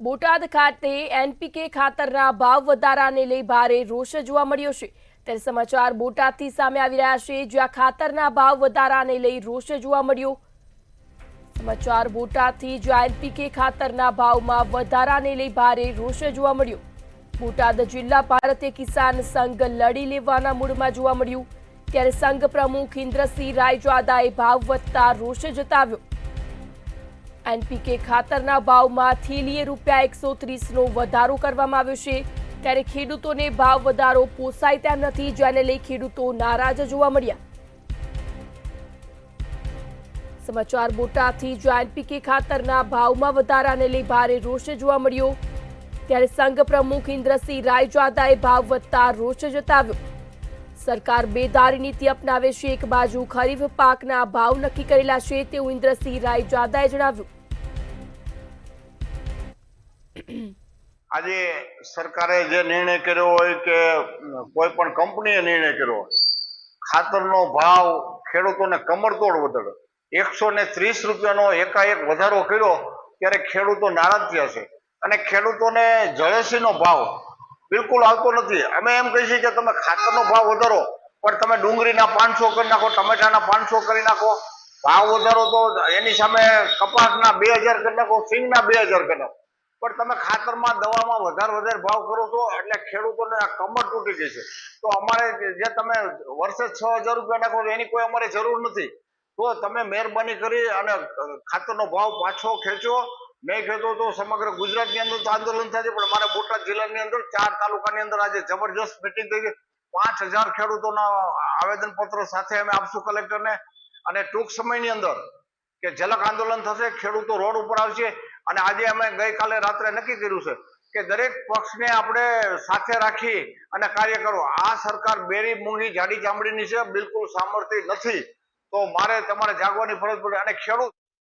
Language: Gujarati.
બોટાદ ખાતે એનપીકે ખાતરના ભાવ વધારાને લઈ ભારે રોષ જોવા મળ્યો છે। ત્યારે સમાચાર બોટાદથી સામે આવી રહ્યા છે, જ્યાં ખાતરના ભાવ વધારાને લઈ રોષ જોવા મળ્યો। સમાચાર બોટાદથી, જ્યાં એનપીકે ખાતરના ભાવમાં વધારાને લઈ ભારે રોષ જોવા મળ્યો। બોટાદ જિલ્લા ભારતીય કિસાન સંઘ લડી લેવાના મૂડમાં જોવા મળ્યું। ત્યારે સંઘ પ્રમુખ ઇન્દ્રસિંહ રાયજાદાએ ભાવ વધતા રોષ જતાવ્યો। एनपीके खातरना भावमां थेलीए ₹130नो वधारो करवामां आव्यो छे। त्यारे खेडूतोने भाव वधारो पोसाय तेम नथी, जेने लई खेडूतो नाराज जोवा मळ्या। समाचार बोटादथी, ज्यां एनपीके खातरना भावमां वधाराने लई भारे रोष जोवा मळ्यो। त्यारे संघ प्रमुख इंद्रसिंह रायजादाए भाव वधता रोष जताव्यो। सरकार बेदारी नीति अपनावे छे। एक बाजू खरीफ पाकना भाव नक्की करेला छे तेवुं इंद्रसिंह रायजादाए जणाव्युं। આજે સરકારે જે નિર્ણય કર્યો હોય કે કોઈ પણ કંપનીએ નિર્ણય કર્યો હોય, ખાતરનો ભાવ ખેડૂતોને કમરતોડ વધારો ₹130નો એકાએક વધારો કર્યો ત્યારે ખેડૂતો નારાજ થયા છે અને ખેડૂતોને જળસીનો ભાવ બિલકુલ આવતો નથી। અમે એમ કહીએ છીએ કે તમે ખાતરનો ભાવ વધારો, પણ તમે ડુંગળીના 500 કરી નાખો, ટમેટાના 500 કરી નાખો, ભાવ વધારો તો એની સામે કપાસના 2000 કરી નાખો, સિંગના 2000 કરી નાખો, પણ તમે ખાતરમાં દવામાં વધારે ભાવ કરો છો એટલે ખેડૂતોને આ કમર તૂટી ગઈ છે। તો અમારે જે તમે વર્ષે ₹6000 નાખો છો એની કોઈ અમારે જરૂર નથી। તો તમે મહેરબાની કરી અને ખાતરનો ભાવ પાછો ખેંચો। નહીં ખેંચો તો સમગ્ર ગુજરાતની અંદર તો આંદોલન થશે, પણ અમારા બોટાદ જિલ્લાની અંદર 4 તાલુકાની અંદર આજે જબરજસ્ત મિટિંગ થઈ ગઈ। 5000 ખેડૂતોના આવેદનપત્રો સાથે અમે આપશું કલેક્ટરને, અને ટૂંક સમયની અંદર કે ઝલક આંદોલન થશે, ખેડૂતો રોડ ઉપર આવશે। અને આજે અમે ગઈકાલે રાત્રે નક્કી કર્યું છે કે દરેક પક્ષને આપણે સાથે રાખી અને કાર્ય કરો। આ સરકાર બેરી મૂંગી જાડી ચામડીની છે, બિલકુલ સામર્થ્ય નથી। તો મારે તમારે જાગવાની ફરજ પડે અને ખેડૂત